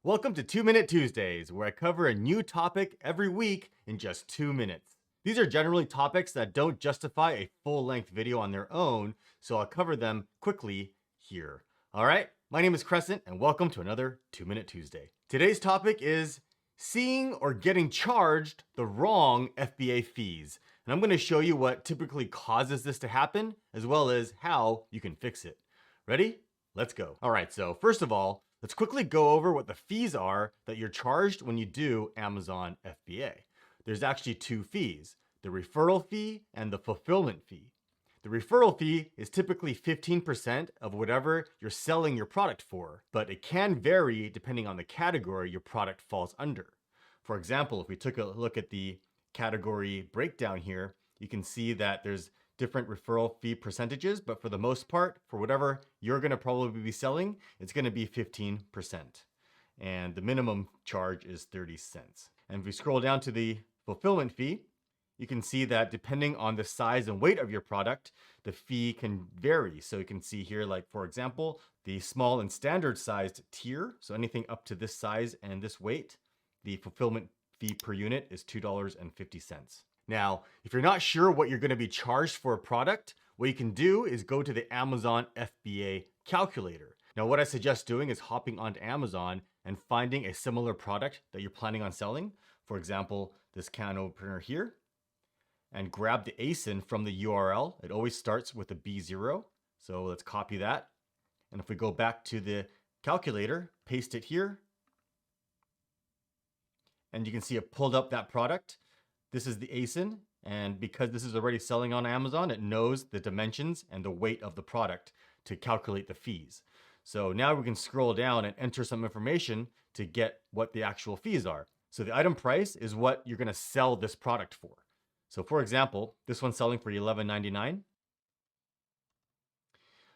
Welcome to 2-Minute Tuesdays, where I cover a new topic every week in just 2 minutes. These are generally topics that don't justify a full-length video on their own, so I'll cover them quickly here. All right, my name is Crescent, and welcome to another 2-Minute Tuesday. Today's topic is seeing or getting charged the wrong FBA fees. And I'm going to show you what typically causes this to happen, as well as how you can fix it. Ready? Let's go. All right, so first of all, let's quickly go over what the fees are that you're charged when you do Amazon FBA. There's actually two fees, the referral fee and the fulfillment fee. The referral fee is typically 15% of whatever you're selling your product for, but it can vary depending on the category your product falls under. For example, if we took a look at the category breakdown here, you can see that there's different referral fee percentages, but for the most part, for whatever you're going to probably be selling, it's going to be 15%. And the minimum charge is 30 cents. And if we scroll down to the fulfillment fee, you can see that depending on the size and weight of your product, the fee can vary. So you can see here, like for example, the small and standard sized tier, so anything up to this size and this weight, the fulfillment fee per unit is $2.50. Now, if you're not sure what you're going to be charged for a product, what you can do is go to the Amazon FBA calculator. Now, what I suggest doing is hopping onto Amazon and finding a similar product that you're planning on selling. For example, this can opener here, and grab the ASIN from the URL. It always starts with a B0. So let's copy that. And if we go back to the calculator, paste it here, and you can see it pulled up that product. This is the ASIN, and because this is already selling on Amazon, it knows the dimensions and the weight of the product to calculate the fees. So now we can scroll down and enter some information to get what the actual fees are. So the item price is what you're going to sell this product for. So for example, this one's selling for $11.99.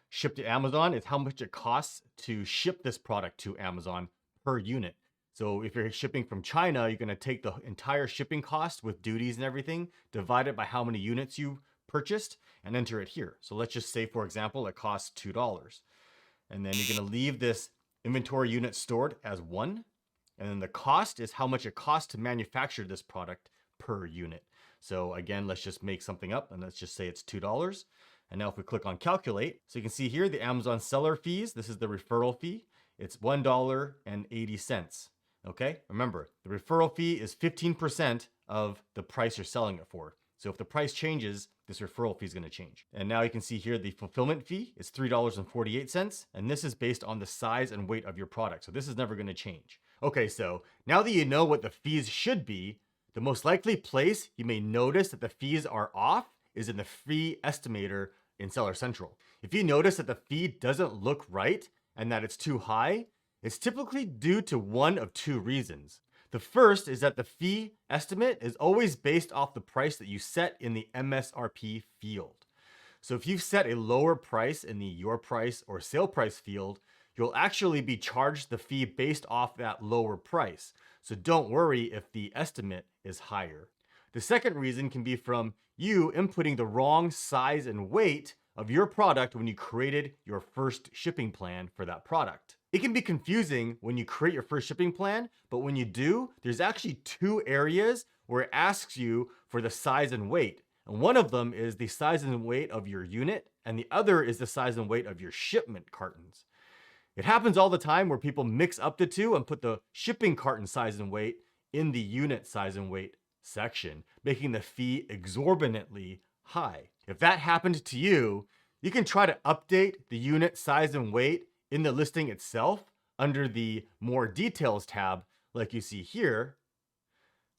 Shipped to Amazon is how much it costs to ship this product to Amazon per unit. So if you're shipping from China, you're going to take the entire shipping cost with duties and everything, divide it by how many units you purchased, and enter it here. So let's just say, for example, it costs $2. And then you're going to leave this inventory unit stored as 1. And then the cost is how much it costs to manufacture this product per unit. So again, let's just make something up, and let's just say it's $2. And now if we click on calculate, so you can see here the Amazon seller fees, this is the referral fee. It's $1.80. Okay, remember, the referral fee is 15% of the price you're selling it for. So if the price changes, this referral fee is going to change. And now you can see here the fulfillment fee is $3.48, and this is based on the size and weight of your product. So this is never going to change. Okay, so now that you know what the fees should be, the most likely place you may notice that the fees are off is in the fee estimator in Seller Central. If you notice that the fee doesn't look right and that it's too high, it's typically due to one of two reasons. The first is that the fee estimate is always based off the price that you set in the MSRP field. So if you've set a lower price in the your price or sale price field, you'll actually be charged the fee based off that lower price. So don't worry if the estimate is higher. The second reason can be from you inputting the wrong size and weight of your product when you created your first shipping plan for that product. It can be confusing when you create your first shipping plan, but when you do, there's actually two areas where it asks you for the size and weight. And one of them is the size and weight of your unit, and the other is the size and weight of your shipment cartons. It happens all the time where people mix up the two and put the shipping carton size and weight in the unit size and weight section, making the fee exorbitantly high. If that happened to you, you can try to update the unit size and weight in the listing itself under the more details tab like you see here,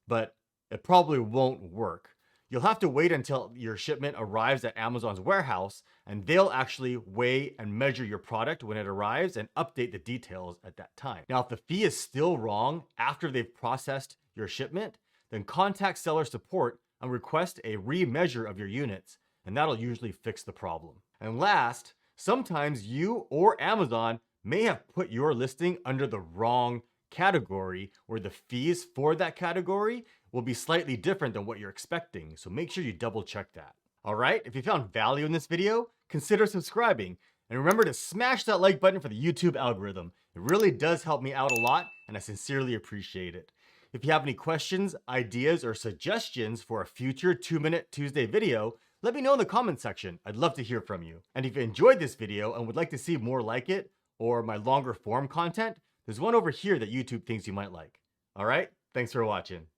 but it probably won't work. You'll have to wait until your shipment arrives at Amazon's warehouse, and they'll actually weigh and measure your product when it arrives and update the details at that time. Now, if the fee is still wrong after they've processed your shipment, then contact seller support and request a remeasure of your units, and that'll usually fix the problem. And last, sometimes you or Amazon may have put your listing under the wrong category where the fees for that category will be slightly different than what you're expecting. So make sure you double check that. All right, if you found value in this video, consider subscribing. And remember to smash that like button for the YouTube algorithm. It really does help me out a lot, and I sincerely appreciate it. If you have any questions, ideas, or suggestions for a future 2-Minute Tuesday video, let me know in the comment section. I'd love to hear from you. And if you enjoyed this video and would like to see more like it, or my longer form content, there's one over here that YouTube thinks you might like. All right, thanks for watching.